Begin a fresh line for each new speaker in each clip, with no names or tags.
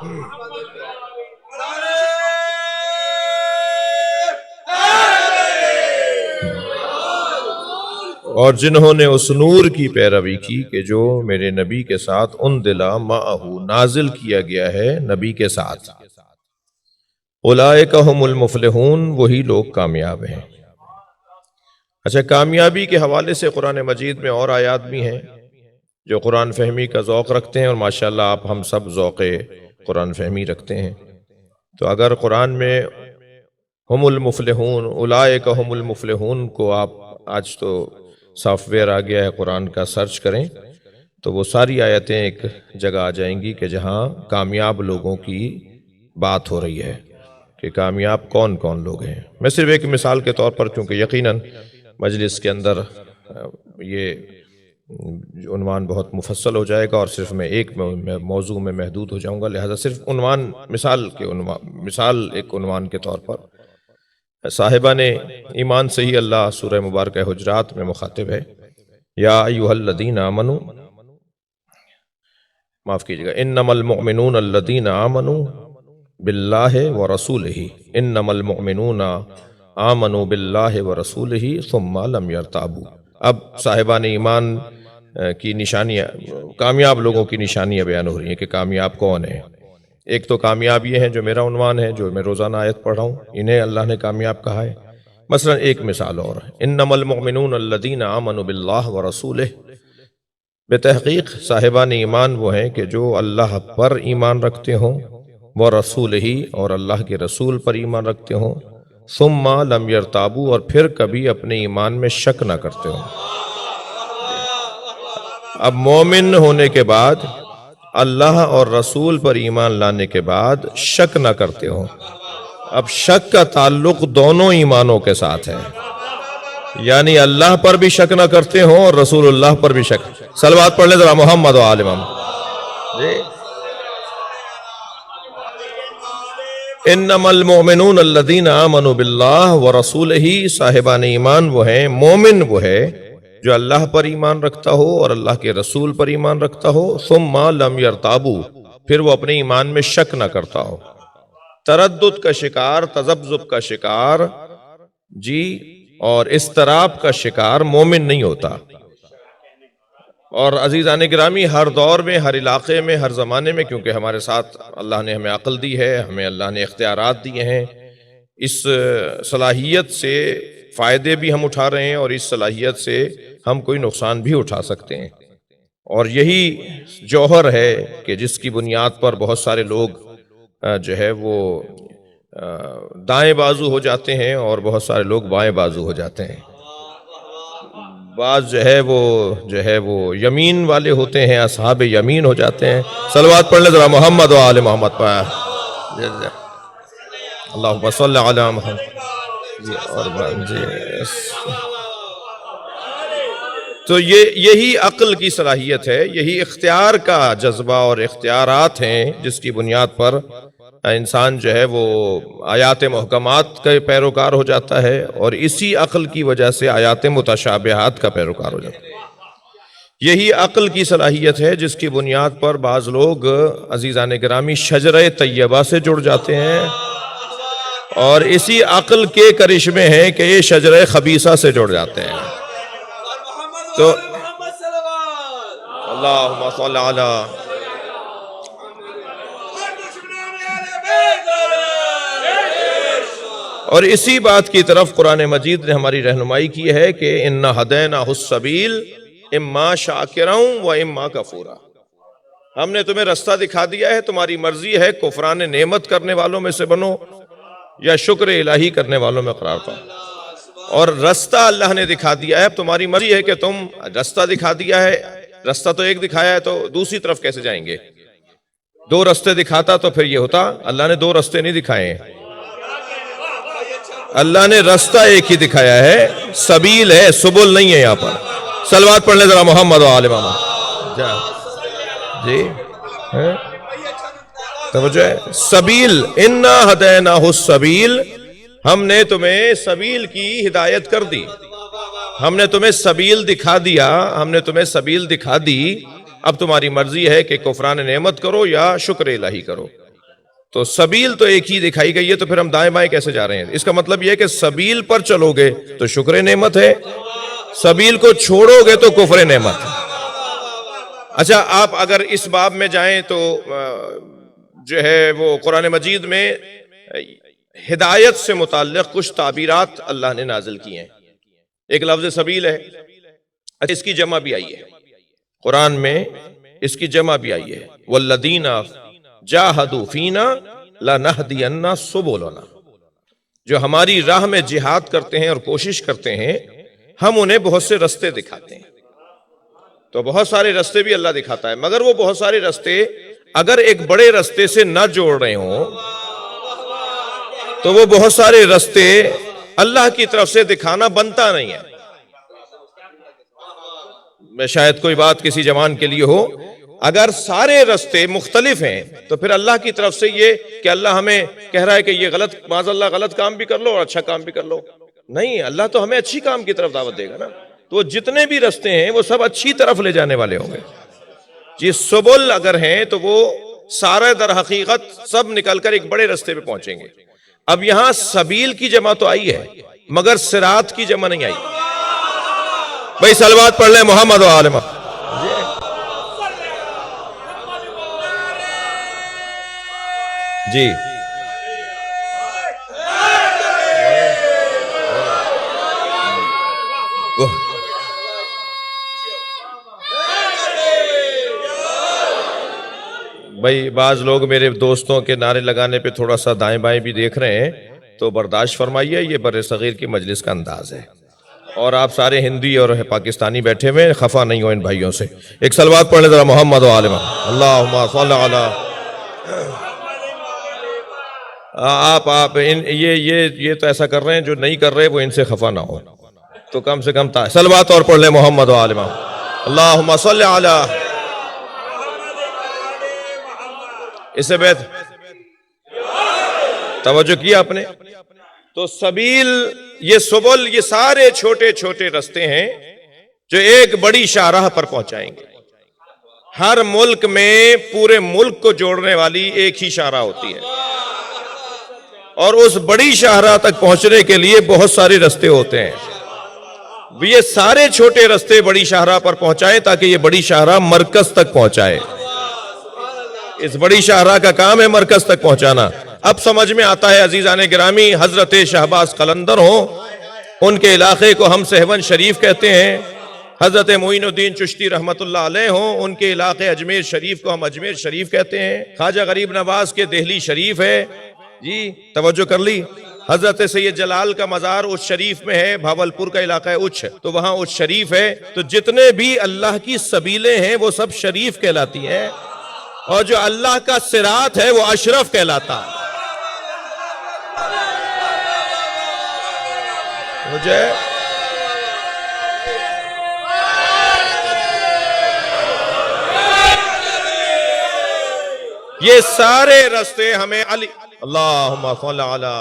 اور جنہوں نے اس نور کی پیروی کی کہ جو میرے نبی کے ساتھ انزل معہ نازل کیا گیا ہے نبی کے ساتھ، اولئک ھم المفلحون، وہی لوگ کامیاب ہیں۔ اچھا، کامیابی کے حوالے سے قرآن مجید میں اور آیات بھی ہیں جو قرآن فہمی کا ذوق رکھتے ہیں، اور ماشاءاللہ آپ ہم سب ذوق قرآن فہمی رکھتے ہیں۔ تو اگر قرآن میں ہم المفلحون، اولئک ھم المفلحون کو آپ آج تو سافٹ ویئر آ گیا ہے قرآن کا، سرچ کریں تو وہ ساری آیتیں ایک جگہ آ جائیں گی کہ جہاں کامیاب لوگوں کی بات ہو رہی ہے کہ کامیاب کون کون لوگ ہیں۔ میں صرف ایک مثال کے طور پر، کیونکہ یقیناً مجلس کے اندر یہ عنوان بہت مفصل ہو جائے گا اور صرف میں ایک موضوع میں محدود ہو جاؤں گا، لہذا صرف عنوان مثال ایک عنوان کے طور پر صاحبان ایمان سے ہی اللہ سورہ مبارکہ حجرات میں مخاطب ہے، یا ایھا الذین آمنوا، معاف کیجیے گا، انما المؤمنون الذین آمنوا باللہ ورسولہ، انما المؤمنون آمنوا باللہ ورسولہ ثم لم یرتابوا۔ اب صاحبان ایمان کی نشانیاں، کامیاب لوگوں کی نشانیاں بیان ہو رہی ہیں کہ کامیاب کون ہیں۔ ایک تو کامیاب یہ ہیں جو میرا عنوان ہے، جو میں روزانہ آیت پڑھ رہا ہوں، انہیں اللہ نے کامیاب کہا ہے۔ مثلا ایک مثال اور ہے، انما المؤمنون الذین آمنوا باللہ ورسولہ، بتحقیق صاحبان ایمان وہ ہیں کہ جو اللہ پر ایمان رکھتے ہوں، ورسولہ، اور اللہ کے رسول پر ایمان رکھتے ہوں، ثم لم یرتابوا، اور پھر کبھی اپنے ایمان میں شک نہ کرتے ہوں۔ اب مومن ہونے کے بعد، اللہ اور رسول پر ایمان لانے کے بعد شک نہ کرتے ہوں۔ اب شک کا تعلق دونوں ایمانوں کے ساتھ ہے، یعنی اللہ پر بھی شک نہ کرتے ہوں اور رسول اللہ پر بھی شک۔ صلوات پڑھ لیں ذرا محمد و آل محمد جی۔ انما المؤمنون الذین آمنوا باللہ ورسولہ، صاحبان ایمان وہ ہیں، مومن وہ ہے جو اللہ پر ایمان رکھتا ہو اور اللہ کے رسول پر ایمان رکھتا ہو، ثم لم یرتابوا، پھر وہ اپنے ایمان میں شک نہ کرتا ہو، تردد کا شکار، تذبذب کا شکار جی اور اضطراب کا شکار مومن نہیں ہوتا۔ اور عزیزان گرامی، ہر دور میں، ہر علاقے میں، ہر زمانے میں، کیونکہ ہمارے ساتھ اللہ نے ہمیں عقل دی ہے، ہمیں اللہ نے اختیارات دیے ہیں، اس صلاحیت سے فائدے بھی ہم اٹھا رہے ہیں اور اس صلاحیت سے ہم کوئی نقصان بھی اٹھا سکتے ہیں۔ اور یہی جوہر ہے کہ جس کی بنیاد پر بہت سارے لوگ جو ہے وہ دائیں بازو ہو جاتے ہیں اور بہت سارے لوگ بائیں بازو ہو جاتے ہیں۔ بعض جو ہے وہ یمین والے ہوتے ہیں، اصحاب یمین ہو جاتے ہیں۔ صلوات پڑھ لیں ذرا محمد و آل محمد پر، اللہم صل علی محمد جی۔ تو یہی عقل کی صلاحیت ہے، یہی اختیار کا جذبہ اور اختیارات ہیں جس کی بنیاد پر انسان جو ہے وہ آیات محکمات کا پیروکار ہو جاتا ہے، اور اسی عقل کی وجہ سے آیات متشابہات کا پیروکار ہو جاتا ہے۔ یہی عقل کی صلاحیت ہے جس کی بنیاد پر بعض لوگ عزیزان گرامی شجرہ طیبہ سے جڑ جاتے ہیں، اور اسی عقل کے کرشمے ہیں کہ یہ شجرہ خبیثہ سے جڑ جاتے ہیں۔ تو اللہم صل علی، اور اسی بات کی طرف قرآن مجید نے ہماری رہنمائی کی ہے کہ اِنَّا ہَدَيْنَاهُ السَّبِيلَ اِمَّا شَاكِرًا وَإِمَّا كَفُورًا، ہم نے تمہیں رستہ دکھا دیا ہے، تمہاری مرضی ہے کفران نعمت کرنے والوں میں سے بنو یا شکر الہی کرنے والوں میں قرار پاؤ۔ اور رستہ اللہ نے دکھا دیا ہے، تمہاری مرضی ہے کہ تم، رستہ دکھا دیا ہے، رستہ تو ایک دکھایا ہے تو دوسری طرف کیسے جائیں گے؟ دو رستے دکھاتا تو پھر یہ ہوتا، اللہ نے دو رستے نہیں دکھائے ہیں، اللہ نے رستہ ایک ہی دکھایا ہے، سبیل ہے، سبل نہیں ہے یہاں پر۔ صلوات پڑھ لیں ذرا محمد و آل محمد جی۔ توجہ ہے، سبیل، اِنَّا ہَدَيْنَاهُ السَّبِيلَ، ہم نے تمہیں سبیل کی ہدایت کر دی، ہم نے تمہیں سبیل دکھا دیا، ہم نے تمہیں سبیل دکھا دی، اب تمہاری مرضی ہے کہ کفران نعمت کرو یا شکر الہی کرو۔ تو سبیل تو ایک ہی دکھائی گئی ہے، تو پھر ہم دائیں بائیں کیسے جا رہے ہیں؟ اس کا مطلب یہ ہے کہ سبیل پر چلو گے تو شکر نعمت ہے، سبیل کو چھوڑو گے تو کفر نعمت ہے۔ اچھا، آپ اگر اس باب میں جائیں تو جو ہے وہ قرآن مجید میں ہدایت سے متعلق کچھ تعبیرات اللہ نے نازل کی ہیں۔ ایک لفظ سبیل ہے، اس کی جمع بھی آئی ہے قرآن میں، اس کی جمع بھی آئی ہے، والذین جاہدوا فینا لنہدینہ سبلنا، جو ہماری راہ میں جہاد کرتے ہیں اور کوشش کرتے ہیں، ہم انہیں بہت سے رستے دکھاتے ہیں۔ تو بہت سارے رستے بھی اللہ دکھاتا ہے، مگر وہ بہت سارے رستے اگر ایک بڑے رستے سے نہ جوڑ رہے ہوں تو وہ بہت سارے رستے اللہ کی طرف سے دکھانا بنتا نہیں ہے۔ میں شاید کوئی بات کسی جوان کے لیے ہو، اگر سارے رستے مختلف ہیں تو پھر اللہ کی طرف سے یہ کہ اللہ ہمیں کہہ رہا ہے کہ یہ غلط، معاذ اللہ غلط کام بھی کر لو اور اچھا کام بھی کر لو، نہیں، اللہ تو ہمیں اچھی کام کی طرف دعوت دے گا نا۔ تو جتنے بھی رستے ہیں وہ سب اچھی طرف لے جانے والے ہوں گے جی۔ سبل اگر ہیں تو وہ سارے در حقیقت سب نکل کر ایک بڑے رستے پہ پہنچیں گے۔ اب یہاں سبیل کی جمع تو آئی ہے مگر صراط کی جمع نہیں آئی۔ بھائی صلوات پڑھ لیں محمد و آل محمد۔ جی بھائی بعض لوگ میرے دوستوں کے نعرے لگانے پہ تھوڑا سا دائیں بائیں بھی دیکھ رہے ہیں تو برداشت فرمائیے، یہ بر صغیر کی مجلس کا انداز ہے، اور آپ سارے ہندی اور پاکستانی بیٹھے ہوئے، خفا نہیں ہو ان بھائیوں سے۔ ایک صلوات پڑھ لیں ذرا محمد و آل محمد۔ اللہم صل علی۔ آپ یہ تو ایسا کر رہے ہیں، جو نہیں کر رہے وہ ان سے خفا نہ ہو، تو کم سے کم صلوات اور پڑھ لیں محمد و آل محمد۔ اللہم صل علی۔ اس سے بہت توجہ کیا آپ نے؟ تو سبیل، یہ سبل، یہ سارے چھوٹے چھوٹے رستے ہیں جو ایک بڑی شاہراہ پر پہنچائیں گے۔ ہر ملک میں پورے ملک کو جوڑنے والی ایک ہی شاہراہ ہوتی ہے، اور اس بڑی شاہراہ تک پہنچنے کے لیے بہت سارے رستے ہوتے ہیں۔ یہ سارے چھوٹے رستے بڑی شاہراہ پر پہنچائیں تاکہ یہ بڑی شاہراہ مرکز تک پہنچائے۔ اس بڑی شاہراہ کا کام ہے مرکز تک پہنچانا۔ اب سمجھ میں آتا ہے عزیزان گرامی، حضرت شہباز قلندر ہوں، ان کے علاقے کو ہم سہون شریف کہتے ہیں، حضرت معین الدین چشتی رحمت اللہ علیہ ہوں، ان کے علاقے اجمیر شریف کو ہم اجمیر شریف کہتے ہیں، خواجہ غریب نواز کے دہلی شریف ہے جی، توجہ کر لی، حضرت سید جلال کا مزار اچ شریف میں ہے، بھاولپور کا علاقہ ہے اچ، تو وہاں اچ شریف ہے۔ تو جتنے بھی اللہ کی سبیلیں ہیں وہ سب شریف کہلاتی ہیں، اور جو اللہ کا صراط ہے وہ اشرف کہلاتا ہے۔ مجھے یہ سارے رستے ہمیں علی، اللہم صل علی،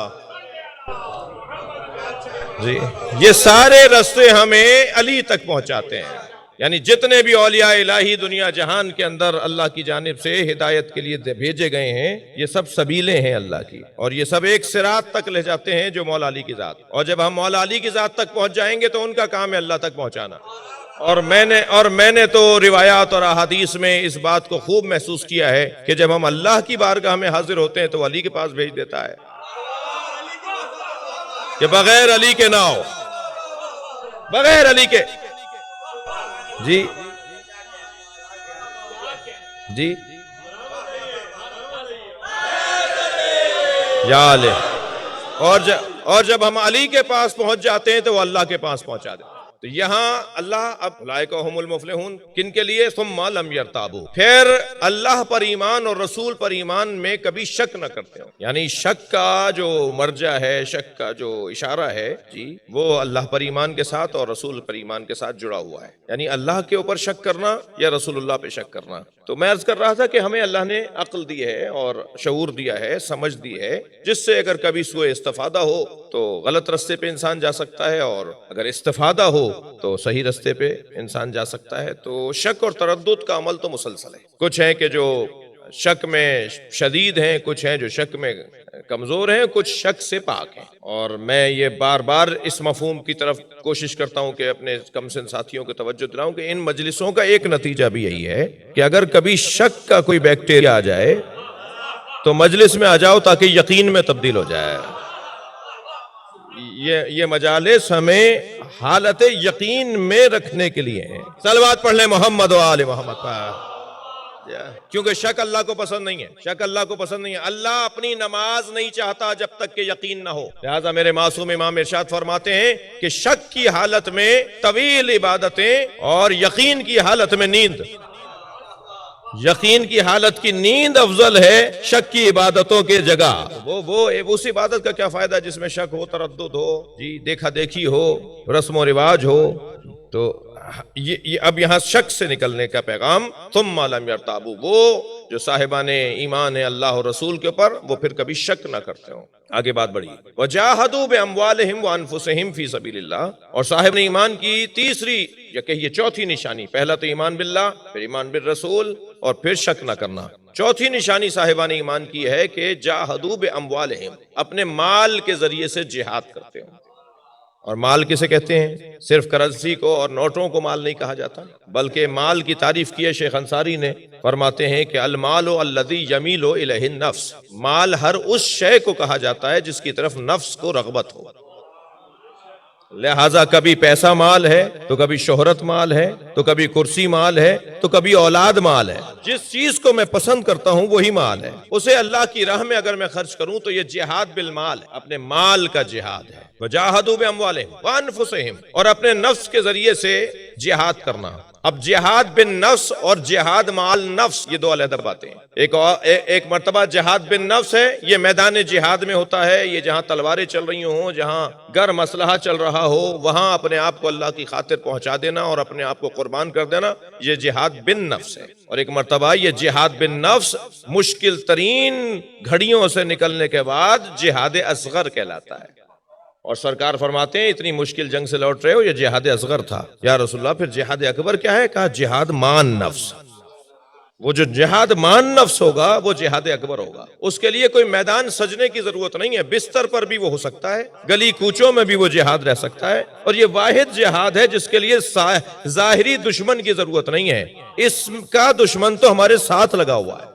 جی یہ سارے رستے ہمیں علی تک پہنچاتے ہیں۔ یعنی جتنے بھی اولیاء الہی دنیا جہان کے اندر اللہ کی جانب سے ہدایت کے لیے بھیجے گئے ہیں، یہ سب سبیلیں ہیں اللہ کی، اور یہ سب ایک صراط تک لے جاتے ہیں جو مولا علی کی ذات۔ اور جب ہم مولا علی کی ذات تک پہنچ جائیں گے تو ان کا کام ہے اللہ تک پہنچانا۔ اور میں نے تو روایات اور احادیث میں اس بات کو خوب محسوس کیا ہے کہ جب ہم اللہ کی بارگاہ میں حاضر ہوتے ہیں تو علی کے پاس بھیج دیتا ہے کہ بغیر علی کے نہ ہو، بغیر علی کے۔ جی جی یا علی، اور جب ہم علی کے پاس پہنچ جاتے ہیں تو وہ اللہ کے پاس پہنچا دیتے ہیں۔ تو یہاں اللہ اب اولئک هم المفلحون کن کے لیے؟ ثم لم يرتابوا، پھر اللہ پر ایمان اور رسول پر ایمان میں کبھی شک نہ کرتے ہو۔ یعنی شک کا جو مرجع ہے، شک کا جو اشارہ ہے جی، وہ اللہ پر ایمان کے ساتھ اور رسول پر ایمان کے ساتھ جڑا ہوا ہے۔ یعنی اللہ کے اوپر شک کرنا یا رسول اللہ پہ شک کرنا۔ تو میں عرض کر رہا تھا کہ ہمیں اللہ نے عقل دی ہے اور شعور دیا ہے، سمجھ دی ہے، جس سے اگر کبھی سوء استفادہ ہو تو غلط رستے پہ انسان جا سکتا ہے، اور اگر استفادہ ہو تو صحیح رستے پہ انسان جا سکتا ہے۔ تو شک اور تردد کا عمل تو مسلسل ہے۔ کچھ ہے کہ جو شک میں شدید ہیں، کچھ ہیں جو شک میں کمزور ہیں، کچھ شک سے پاک ہیں۔ اور میں یہ بار بار اس مفہوم کی طرف کوشش کرتا ہوں کہ اپنے کم سن ساتھیوں کو توجہ دلاؤں کہ ان مجلسوں کا ایک نتیجہ بھی یہی ہے کہ اگر کبھی شک کا کوئی بیکٹیریا آ جائے تو مجلس میں آ جاؤ تاکہ یقین میں تبدیل ہو جائے۔ یہ مجالس ہمیں حالت یقین میں رکھنے کے لیے ہیں۔ صلوات پڑھ لیں محمد و آل محمد پر، کیونکہ شک اللہ کو پسند نہیں ہے، شک اللہ کو پسند نہیں ہے۔ اللہ اپنی نماز نہیں چاہتا جب تک کہ یقین نہ ہو۔ لہذا میرے معصوم امام ارشاد فرماتے ہیں کہ شک کی حالت میں طویل عبادتیں اور یقین کی حالت میں نیند، یقین کی حالت کی نیند افضل ہے شک کی عبادتوں کے جگہ۔ وہ اس عبادت کا کیا فائدہ جس میں شک ہو، تردد ہو، جی دیکھا دیکھی ہو، رسم و رواج ہو۔ تو یہ اب یہاں شک سے نکلنے کا پیغام، ثم لم یرتابوا، وہ جو صاحبان ایمان ہے اللہ اور رسول کے اوپر، وہ پھر کبھی شک نہ کرتے ہوں۔ آگے بات بڑھی، وجاہدوا باموالہم وانفسہم فی سبیل اللہ، اور صاحب ایمان کی تیسری یا کہیے چوتھی نشانی، پہلا تو ایمان باللہ، پھر ایمان بالرسول، اور پھر شک نہ کرنا۔ چوتھی نشانی صاحبان ایمان کی ہے کہ جاہدوا باموالہم، اپنے مال کے ذریعے سے جہاد کرتے ہوں۔ اور مال کسے کہتے ہیں؟ صرف کرنسی کو اور نوٹوں کو مال نہیں کہا جاتا، بلکہ مال کی تعریف کی ہے شیخ انصاری نے، فرماتے ہیں کہ المال الذی یمیل الیہ النفس، مال ہر اس شے کو کہا جاتا ہے جس کی طرف نفس کو رغبت ہو۔ لہٰذا کبھی پیسہ مال ہے تو کبھی شہرت مال ہے تو کبھی کرسی مال ہے تو کبھی اولاد مال ہے۔ جس چیز کو میں پسند کرتا ہوں وہی مال ہے، اسے اللہ کی راہ میں اگر میں خرچ کروں تو یہ جہاد بالمال ہے، اپنے مال کا جہاد ہے۔ وجاہدوا باموالہم وانفسہم، اور اپنے نفس کے ذریعے سے جہاد کرنا۔ اب جہاد بن نفس اور جہاد مال نفس، یہ دو علیحدہ باتیں ہیں۔ ایک مرتبہ جہاد بن نفس ہے، یہ میدان جہاد میں ہوتا ہے، یہ جہاں تلواریں چل رہی ہوں، جہاں گرم اسلحہ چل رہا ہو، وہاں اپنے آپ کو اللہ کی خاطر پہنچا دینا اور اپنے آپ کو قربان کر دینا، یہ جہاد بن نفس ہے۔ اور ایک مرتبہ یہ جہاد بن نفس مشکل ترین گھڑیوں سے نکلنے کے بعد جہاد اصغر کہلاتا ہے۔ اور سرکار فرماتے ہیں اتنی مشکل جنگ سے لوٹ رہے ہو، یہ جہاد اصغر تھا۔ یا رسول اللہ پھر جہاد اکبر کیا ہے؟ کہا جہاد مان نفس۔ وہ جو جہاد مان نفس ہوگا وہ جہاد اکبر ہوگا۔ اس کے لیے کوئی میدان سجنے کی ضرورت نہیں ہے، بستر پر بھی وہ ہو سکتا ہے، گلی کوچوں میں بھی وہ جہاد رہ سکتا ہے، اور یہ واحد جہاد ہے جس کے لیے ظاہری دشمن کی ضرورت نہیں ہے۔ اس کا دشمن تو ہمارے ساتھ لگا ہوا ہے،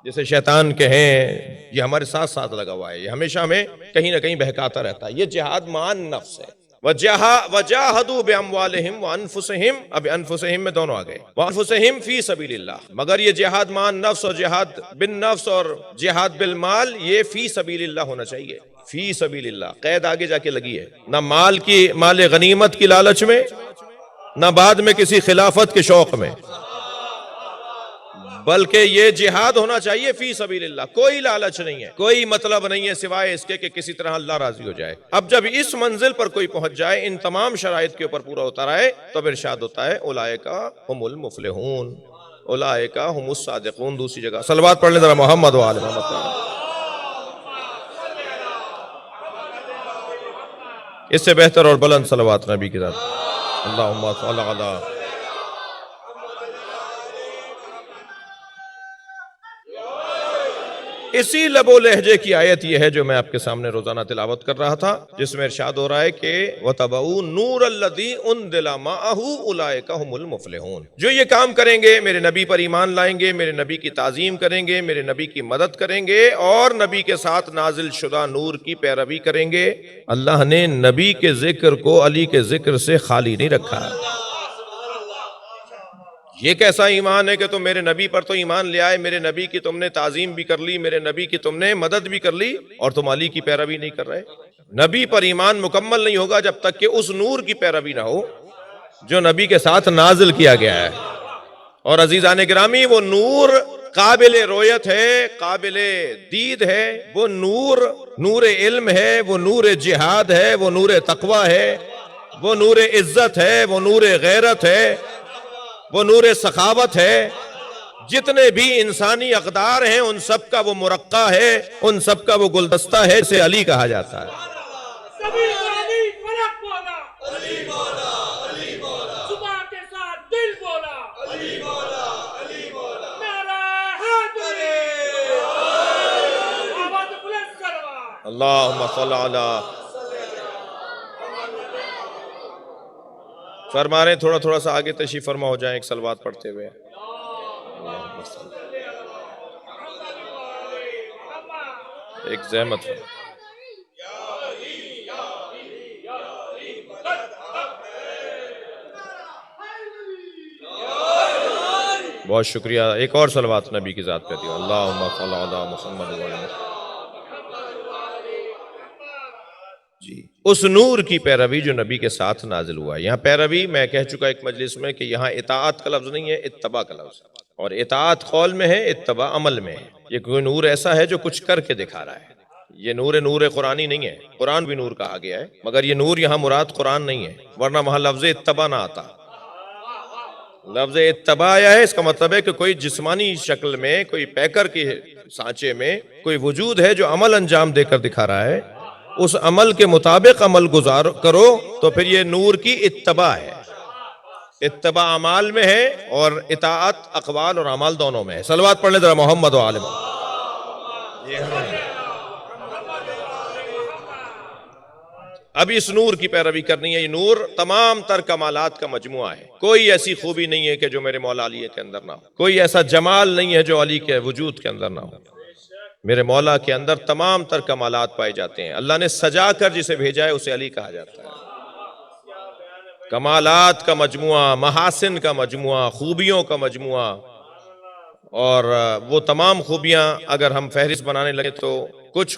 جسے شیطان کہیں، یہ ہمارے ساتھ ساتھ لگا ہوا ہے، یہ ہمیشہ ہمیں کہیں نہ کہیں بہکاتا رہتا ہے۔ یہ جہاد مان نفس ہے۔ وجاہدوا باموالہم وانفسہم، اب انفسہم میں دونوں آ گئے، وانفسہم فی سبیل اللہ، مگر یہ جہاد مان نفس اور جہاد بن نفس اور جہاد بالمال، یہ فی سبیل اللہ ہونا چاہیے۔ فی سبیل اللہ، قید آگے جا کے لگی ہے، نہ مال غنیمت کی لالچ میں، نہ بعد میں کسی خلافت کے شوق میں، بلکہ یہ جہاد ہونا چاہیے فی سبیل اللہ۔ کوئی لالچ نہیں ہے، کوئی مطلب نہیں ہے سوائے اس کے کہ کسی طرح اللہ راضی ہو جائے۔ اب جب اس منزل پر کوئی پہنچ جائے، ان تمام شرائط کے اوپر پورا ہوتا رہے، تب ارشاد ہوتا ہے اولئک هم المفلحون، اولئک هم الصادقون۔ دوسری جگہ صلوات پڑھ لیں ذرا محمد و آل محمد۔ اس سے بہتر اور بلند صلوات نبی کی ذات، اللہم صل علی۔ اسی لب و لہجے کی آیت یہ ہے جو میں آپ کے سامنے روزانہ تلاوت کر رہا تھا، جس میں ارشاد ہو رہا ہے کہ وَتَبَعُوا نُورَ الَّذِي أُنزِلَ مَعَهُ أُولَئِكَ هُمُ الْمُفْلِحُونَ۔ جو یہ کام کریں گے، میرے نبی پر ایمان لائیں گے، میرے نبی کی تعظیم کریں گے، میرے نبی کی مدد کریں گے، اور نبی کے ساتھ نازل شدہ نور کی پیروی کریں گے۔ اللہ نے نبی کے ذکر کو علی کے ذکر سے خالی نہیں رکھا ہے۔ یہ کیسا ایمان ہے کہ تم میرے نبی پر تو ایمان لے آئے، میرے نبی کی تم نے تعظیم بھی کر لی، میرے نبی کی تم نے مدد بھی کر لی، اور تم علی کی پیروی نہیں کر رہے؟ نبی پر ایمان مکمل نہیں ہوگا جب تک کہ اس نور کی پیروی نہ ہو جو نبی کے ساتھ نازل کیا گیا ہے۔ اور عزیزان گرامی، وہ نور قابل رویت ہے، قابل دید ہے، وہ نور علم ہے، وہ نور جہاد ہے، وہ نور تقوی ہے، وہ نور عزت ہے، وہ نور غیرت ہے، وہ نور سخاوت ہے۔ جتنے بھی انسانی اقدار ہیں ان سب کا وہ مرقع ہے، ان سب کا وہ گلدستہ ہے، اسے علی کہا جاتا ہے۔
سبھی علی فرق بولا، علی بولا، علی بولا، صبح کے ساتھ دل بولا، علی بولا، علی بولا، نعرہ حیدری،
اللہم صلی علی. فرما رہے ہیں تھوڑا تھوڑا سا آگے تشریف فرما ہو جائیں ایک صلوات پڑھتے ہوئے. اللہم صلی. ایک زحمت ہے. بہت شکریہ. ایک اور صلوات نبی کی ذات پہ دیو. اللہم صلی علی محمد و علی محمد. جی اس نور کی پیروی جو نبی کے ساتھ نازل ہوا. یہاں پیروی میں کہہ چکا ایک مجلس میں کہ یہاں اطاعت کا لفظ نہیں ہے، اتباع کا لفظ. اور اطاعت قول میں ہے، اتباع عمل میں ہے. یہ کوئی نور ایسا ہے جو کچھ کر کے دکھا رہا ہے. یہ نور قرآنی نہیں ہے. قرآن بھی نور کہا گیا ہے مگر یہ نور یہاں مراد قرآن نہیں ہے، ورنہ وہاں لفظ اتباع نہ آتا. لفظ اتباع آیا ہے، اس کا مطلب ہے کہ کوئی جسمانی شکل میں، کوئی پیکر کے سانچے میں کوئی وجود ہے جو عمل انجام دے کر دکھا رہا ہے. اس عمل کے مطابق عمل گزار کرو تو پھر یہ نور کی اتباع ہے. اتباع اعمال میں ہے اور اطاعت اقوال اور اعمال دونوں میں ہے. صلوات پڑھ لیں ذرا محمد و آل محمد. اب اس نور کی پیروی کرنی ہے. یہ نور تمام تر کمالات کا مجموعہ ہے. کوئی ایسی خوبی نہیں ہے کہ جو میرے مولا علی کے اندر نہ ہو. کوئی ایسا جمال نہیں ہے جو علی کے وجود کے اندر نہ ہو. میرے مولا کے اندر تمام تر کمالات پائے جاتے ہیں. اللہ نے سجا کر جسے بھیجا ہے اسے علی کہا جاتا ہے. کمالات کا مجموعہ، محاسن کا مجموعہ، خوبیوں کا مجموعہ. اور وہ تمام خوبیاں اگر ہم فہرست بنانے لگے تو کچھ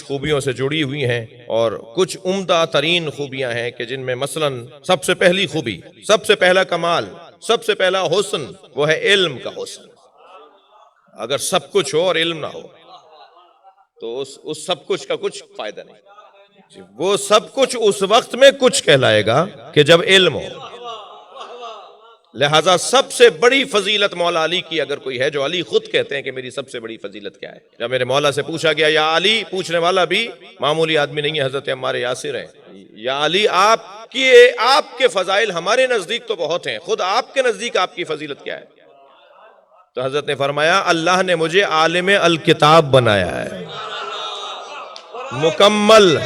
خوبیوں سے جڑی ہوئی ہیں اور کچھ عمدہ ترین خوبیاں ہیں کہ جن میں مثلاً سب سے پہلی خوبی، سب سے پہلا کمال، سب سے پہلا حسن وہ ہے علم کا حسن. اگر سب کچھ ہو اور علم نہ ہو تو اس سب کچھ کا کچھ فائدہ نہیں. وہ سب کچھ اس وقت میں کچھ کہلائے گا کہ جب علم ہو. لہٰذا سب سے بڑی فضیلت مولا علی کی اگر کوئی ہے، جو علی خود کہتے ہیں کہ میری سب سے بڑی فضیلت کیا ہے. جب میرے مولا سے پوچھا گیا یا علی، پوچھنے والا بھی معمولی آدمی نہیں ہے، حضرت عمار یاسر ہیں. یا علی آپ کے فضائل ہمارے نزدیک تو بہت ہیں، خود آپ کے نزدیک آپ کی فضیلت کیا ہے؟ تو حضرت نے فرمایا اللہ نے مجھے عالم الکتاب بنایا ہے، مکمل.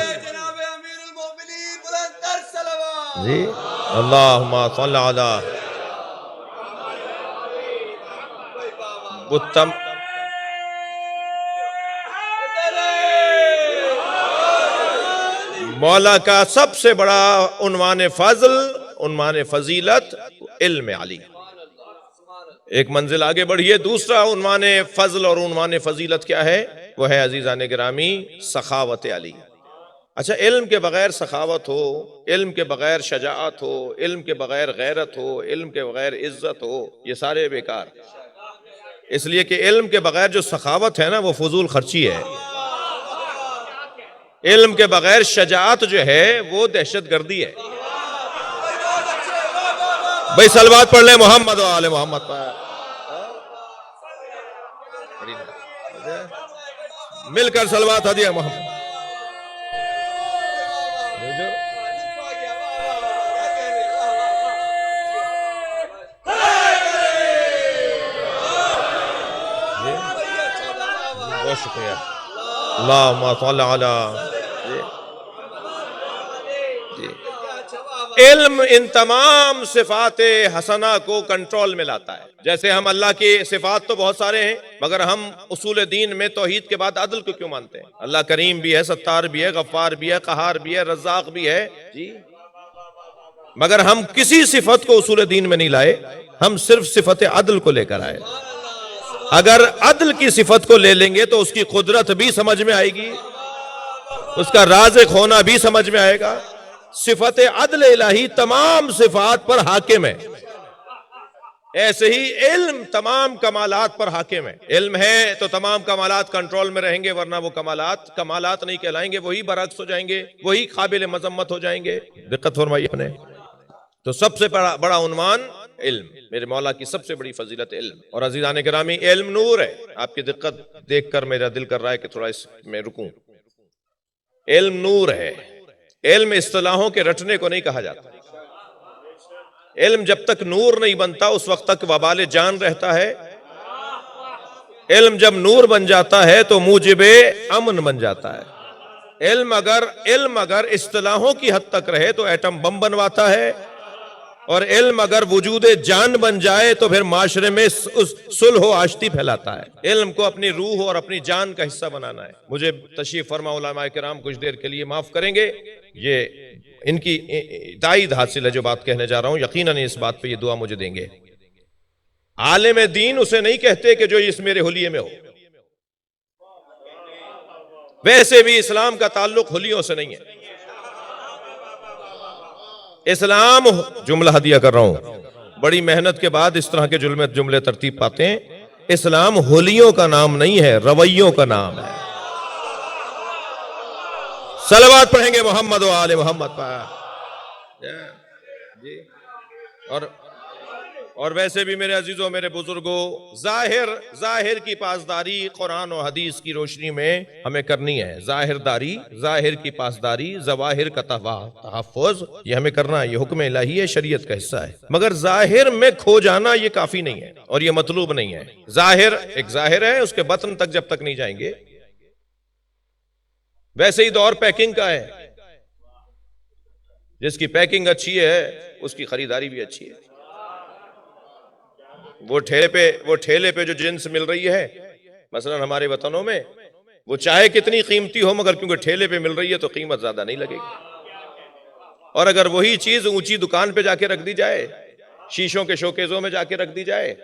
جی اللہم صلی علی. مولا کا سب سے بڑا عنوان فضل، عنوان فضیلت علم علی. ایک منزل آگے بڑھیے. دوسرا عنوان فضل اور عنوان فضیلت کیا ہے؟ وہ ہے عزیزان گرامی سخاوت علی. اچھا، علم کے بغیر سخاوت ہو، علم کے بغیر شجاعت ہو، علم کے بغیر غیرت ہو، علم کے بغیر عزت ہو، یہ سارے بیکار. اس لیے کہ علم کے بغیر جو سخاوت ہے نا وہ فضول خرچی ہے. علم کے بغیر شجاعت جو ہے وہ دہشت گردی ہے. بھائی صلوات پڑھ لیں محمد و آل محمد پر. مل کر صلوات ہدیہ محمد. بہت شکریہ. اللہم صلی علی. علم ان تمام صفات حسنہ کو کنٹرول میں لاتا ہے. جیسے ہم اللہ کی صفات تو بہت سارے ہیں مگر ہم اصول دین میں توحید کے بعد عدل کو کیوں مانتے ہیں؟ اللہ کریم بھی ہے، ستار بھی ہے، غفار بھی ہے، قہار بھی ہے، رزاق بھی ہے. جی مگر ہم کسی صفت کو اصول دین میں نہیں لائے، ہم صرف صفت عدل کو لے کر آئے. اگر عدل کی صفت کو لے لیں گے تو اس کی قدرت بھی سمجھ میں آئے گی، اس کا رازق ہونا بھی سمجھ میں آئے گا. صفت عدل الہی تمام صفات پر حاکم ہے. ایسے ہی علم تمام کمالات پر حاکم ہے. علم ہے تو تمام کمالات کنٹرول میں رہیں گے، ورنہ وہ کمالات نہیں کہلائیں گے، وہی برعکس ہو جائیں گے، وہی قابل مذمت ہو جائیں گے. دقت فرمائیے اپنے. تو سب سے بڑا عنوان علم. میرے مولا کی سب سے بڑی فضیلت علم. اور عزیزان گرامی علم نور ہے. آپ کی دقت دیکھ کر میرا دل کر رہا ہے کہ تھوڑا اس میں رکوں. علم نور ہے. علم اصطلاحوں کے رٹنے کو نہیں کہا جاتا. علم جب تک نور نہیں بنتا اس وقت تک وبال جان رہتا ہے. علم جب نور بن جاتا ہے تو موجب امن بن جاتا ہے. علم اگر اصطلاحوں کی حد تک رہے تو ایٹم بم بنواتا ہے، اور علم اگر وجود جان بن جائے تو پھر معاشرے میں صلح و آشتی پھیلاتا ہے۔ علم کو اپنی روح اور اپنی جان کا حصہ بنانا ہے۔ مجھے تشریف فرما علماء کرام کچھ دیر کے لیے معاف کریں گے، یہ ان کی تائید حاصل ہے جو بات کہنے جا رہا ہوں، یقیناً اس بات پہ یہ دعا مجھے دیں گے۔ عالم دین اسے نہیں کہتے کہ جو اس میرے حلیے میں ہو، ویسے بھی اسلام کا تعلق حلیوں سے نہیں ہے۔ اسلام، جملہ ہدیہ کر رہا ہوں، بڑی محنت کے بعد اس طرح کے جملے ترتیب پاتے ہیں، اسلام حلیوں کا نام نہیں ہے، رویوں کا نام ہے۔ صلوات پڑھیں گے محمد و آل محمد پر۔ جی اور ویسے بھی میرے عزیزوں، میرے بزرگوں، ظاہر کی پاسداری قرآن و حدیث کی روشنی میں ہمیں کرنی ہے۔ ظاہر کی پاسداری، ظواہر کا تحفظ، یہ ہمیں کرنا ہے، یہ حکم الہی ہے، شریعت کا حصہ ہے۔ مگر ظاہر میں کھو جانا یہ کافی نہیں ہے اور یہ مطلوب نہیں ہے۔ ایک ظاہر ہے، اس کے بطن تک جب تک نہیں جائیں گے۔ ویسے ہی دور پیکنگ کا ہے، جس کی پیکنگ اچھی ہے اس کی خریداری بھی اچھی ہے۔ وہ ٹھیلے پہ جو جنس مل رہی ہے مثلا ہمارے وطنوں میں، وہ چاہے کتنی قیمتی ہو مگر کیونکہ ٹھیلے پہ مل رہی ہے تو قیمت زیادہ نہیں لگے گی۔ اور اگر وہی چیز اونچی دکان پہ جا کے رکھ دی جائے، شیشوں کے شوکیزوں میں جا کے رکھ دی جائے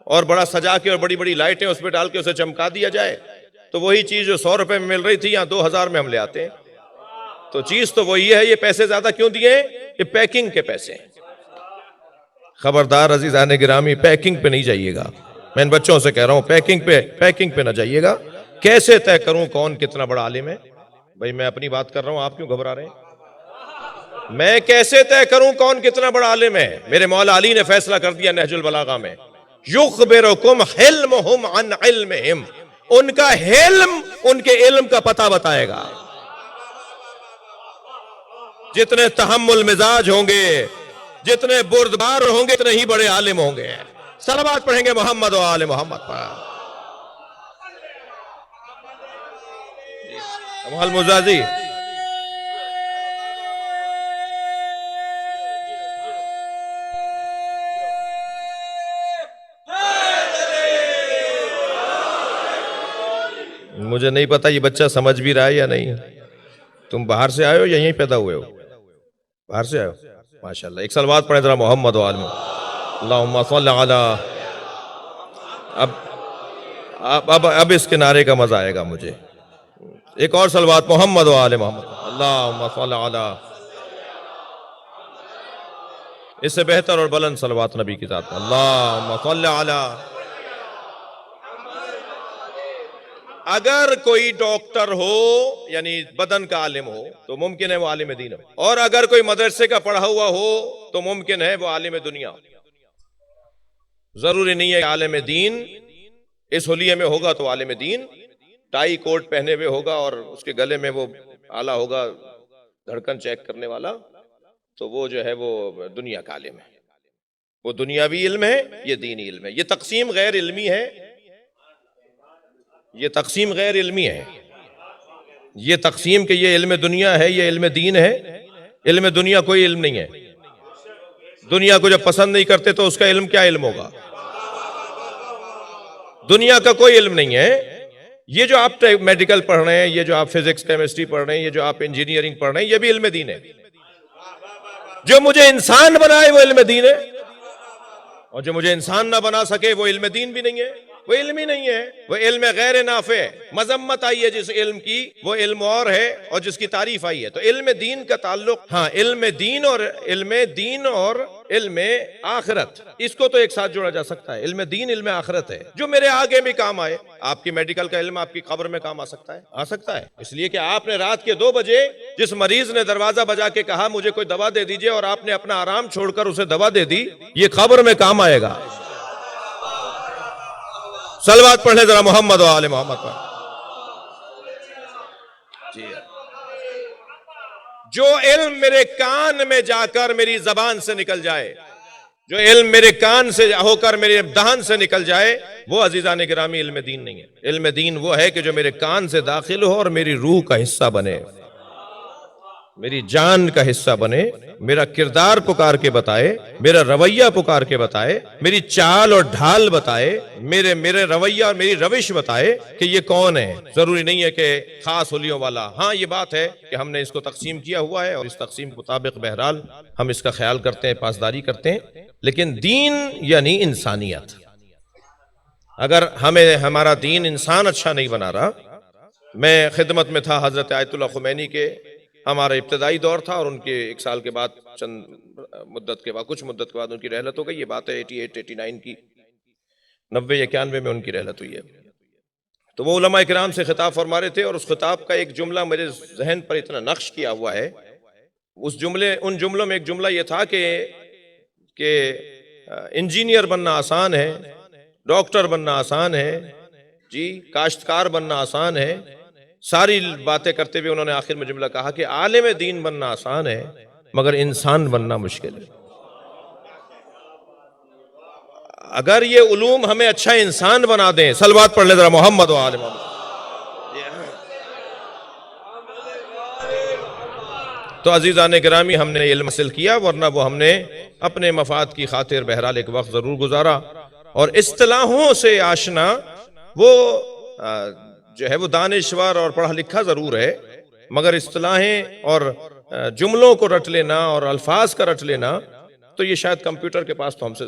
اور بڑا سجا کے اور بڑی بڑی لائٹیں اس پہ ڈال کے اسے چمکا دیا جائے، تو وہی چیز جو 100 روپے میں مل رہی تھی یہاں 2000 میں ہم لے آتے ہیں۔ تو چیز تو وہی ہے، یہ پیسے زیادہ کیوں دیے؟ یہ پیکنگ کے پیسے ہیں۔ خبردار عزیزان گرامی، پیکنگ پہ نہیں جائیے گا۔ میں ان بچوں سے کہہ رہا ہوں پیکنگ پہ نہ جائیے گا۔ کیسے طے کروں کون کتنا بڑا عالم ہے؟ بھائی میں اپنی بات کر رہا ہوں، آپ کیوں گھبرا رہے ہیں؟ میں کیسے طے کروں کون کتنا بڑا عالم ہے؟ میرے مولا علی نے فیصلہ کر دیا نہج البلاغہ میں، یخبرکم حلمہم عن علمہم، ان کا حلم ان کے علم کا پتہ بتائے گا۔ جتنے تحمل مزاج ہوں گے، جتنے بردبار ہوں گے، اتنے ہی بڑے عالم ہوں گے۔ صلوات پڑھیں گے محمد و آل محمد پر۔ محل مزازی مجھے نہیں پتا یہ بچہ سمجھ بھی رہا ہے یا نہیں۔ تم باہر سے آئے ہو یا یہیں پیدا ہوئے ہو؟ باہر سے آئے ہو؟ ماشاءاللہ۔ ایک صلوات پڑھیں ذرا محمد و آل محمد۔ اللہم صل علی۔ اب اس کے نعرے کا مزہ آئے گا مجھے۔ ایک اور صلوات محمد و آل محمد۔ اللہم صل علی۔ اس سے بہتر اور بلند صلوات نبی کی ذات میں۔ اللہم صل علی۔ اگر کوئی ڈاکٹر ہو یعنی بدن کا عالم ہو تو ممکن ہے وہ عالم دین ہو، اور اگر کوئی مدرسے کا پڑھا ہوا ہو تو ممکن ہے وہ عالم دنیا ہو۔ ضروری نہیں ہے کہ عالم دین اس حلیے میں ہوگا تو عالم دین، ٹائی کوٹ پہنے ہوئے ہوگا اور اس کے گلے میں وہ آلہ ہوگا دھڑکن چیک کرنے والا، تو وہ جو ہے وہ دنیا کا عالم ہے۔ وہ دنیاوی علم ہے، یہ دینی علم ہے۔ یہ تقسیم غیر علمی ہے، یہ تقسیم غیر علمی ہے۔ یہ تقسیم کہ یہ علم دنیا ہے، یہ علم دین ہے۔ علم دنیا کوئی علم نہیں ہے۔ دنیا کو جب پسند نہیں کرتے تو اس کا علم کیا علم ہوگا؟ دنیا کا کوئی علم نہیں ہے۔ یہ جو آپ میڈیکل پڑھ رہے ہیں، یہ جو آپ فزکس کیمسٹری پڑھ رہے ہیں، یہ جو آپ انجینئرنگ پڑھ رہے ہیں، یہ بھی علم دین ہے۔ جو مجھے انسان بنائے وہ علم دین ہے، اور جو مجھے انسان نہ بنا سکے وہ علم دین بھی نہیں ہے، وہ علم ہی نہیں ہے، وہ علم غیر نافع ہے۔ مذمت آئی ہے جس علم کی، وہ علم اور ہے، اور جس کی تعریف آئی ہے۔ تو علم دین کا تعلق، ہاں علم دین اور علم آخرت، اس کو تو ایک ساتھ جوڑا جا سکتا ہے۔ علم دین علم آخرت ہے جو میرے آگے بھی کام آئے۔ آپ کی میڈیکل کا علم آپ کی قبر میں کام آ سکتا ہے، اس لیے کہ آپ نے رات کے 2 بجے جس مریض نے دروازہ بجا کے کہا مجھے کوئی دوا دے دیجئے، اور آپ نے اپنا آرام چھوڑ کر اسے دوا دے دی، یہ قبر میں کام آئے گا۔ صلوات پڑھ لیں ذرا محمد و آل محمد پر۔ جی، جو علم میرے کان میں جا کر میری زبان سے نکل جائے، جو علم میرے کان سے ہو کر میرے دہن سے نکل جائے وہ عزیزان گرامی علم دین نہیں ہے۔ علم دین وہ ہے کہ جو میرے کان سے داخل ہو اور میری روح کا حصہ بنے، میری جان کا حصہ بنے، میرا کردار پکار کے بتائے، میرا رویہ پکار کے بتائے، میری چال اور ڈھال بتائے، میرے رویہ اور میری روش بتائے کہ یہ کون ہے۔ ضروری نہیں ہے کہ خاص حلیوں والا، ہاں یہ بات ہے کہ ہم نے اس کو تقسیم کیا ہوا ہے اور اس تقسیم کے مطابق بہرحال ہم اس کا خیال کرتے ہیں، پاسداری کرتے ہیں، لیکن دین یعنی انسانیت۔ اگر ہمارا دین انسان اچھا نہیں بنا رہا، میں خدمت میں تھا حضرت آیت اللہ خمینی کے، ہمارا ابتدائی دور تھا اور ان کے 1 سال کے بعد کچھ مدت کے بعد ان کی رحلت ہو گئی۔ یہ بات ہے 88 89 کی، 90 91 میں ان کی رحلت ہوئی ہے۔ تو وہ علماء کرام سے خطاب فرما رہے تھے اور اس خطاب کا ایک جملہ میرے ذہن پر اتنا نقش کیا ہوا ہے، ان جملوں میں ایک جملہ یہ تھا کہ انجینئر بننا آسان ہے، ڈاکٹر بننا آسان ہے، جی کاشتکار بننا آسان ہے، ساری باتیں کرتے ہوئے انہوں نے آخر میں جملہ کہا کہ عالم دین بننا آسان ہے مگر انسان بننا مشکل ہے۔ اگر یہ علوم ہمیں اچھا انسان بنا دیں، صلوات پڑھ لیں ذرا محمد و آل محمد، تو عزیزان گرامی ہم نے علم حاصل کیا، ورنہ وہ ہم نے اپنے مفاد کی خاطر بہرحال ایک وقت ضرور گزارا۔ اور اصطلاحوں سے آشنا وہ جو ہے وہ دانشور اور پڑھا لکھا ضرور ہے، مگر اصطلاحیں اور جملوں کو رٹ لینا اور الفاظ کا رٹ لینا تو یہ شاید کمپیوٹر کے پاس تو ہم سے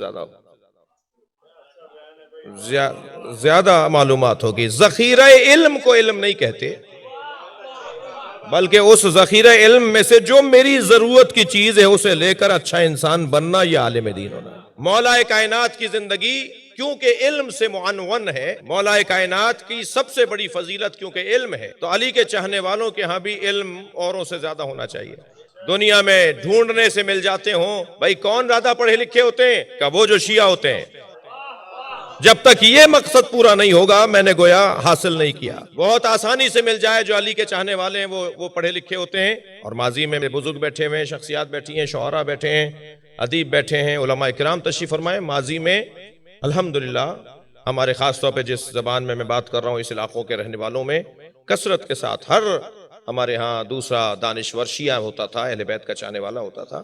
زیادہ معلومات ہوگی۔ ذخیرہ علم کو علم نہیں کہتے، بلکہ اس ذخیرہ علم میں سے جو میری ضرورت کی چیز ہے اسے لے کر اچھا انسان بننا، یہ عالم دین ہونا ہے۔ مولا کائنات کی زندگی کیونکہ علم سے معنون ہے، مولا کائنات کی سب سے بڑی فضیلت کیونکہ علم ہے، تو علی کے چاہنے والوں کے ہاں بھی علم اوروں سے زیادہ ہونا چاہیے۔ دنیا میں ڈھونڈنے سے مل جاتے ہوں، بھائی کون زیادہ پڑھے لکھے ہوتے ہیں؟ کہ وہ جو شیعہ ہوتے ہیں۔ جب تک یہ مقصد پورا نہیں ہوگا میں نے گویا حاصل نہیں کیا۔ بہت آسانی سے مل جائے جو علی کے چاہنے والے ہیں وہ پڑھے لکھے ہوتے ہیں، اور ماضی میں بزرگ بیٹھے ہوئے ہیں، شخصیات بیٹھی ہیں، شعراء بیٹھے ہیں، ادیب بیٹھے ہیں، علماء کرام تشریف فرمائے۔ ماضی میں الحمدللہ ہمارے خاص طور پہ جس زبان میں بات کر رہا ہوں اس علاقوں کے رہنے والوں میں کثرت کے ساتھ ہر ہمارے ہاں دوسرا دانشور شیعہ ہوتا تھا، اہل بیت کا چاہنے والا ہوتا تھا،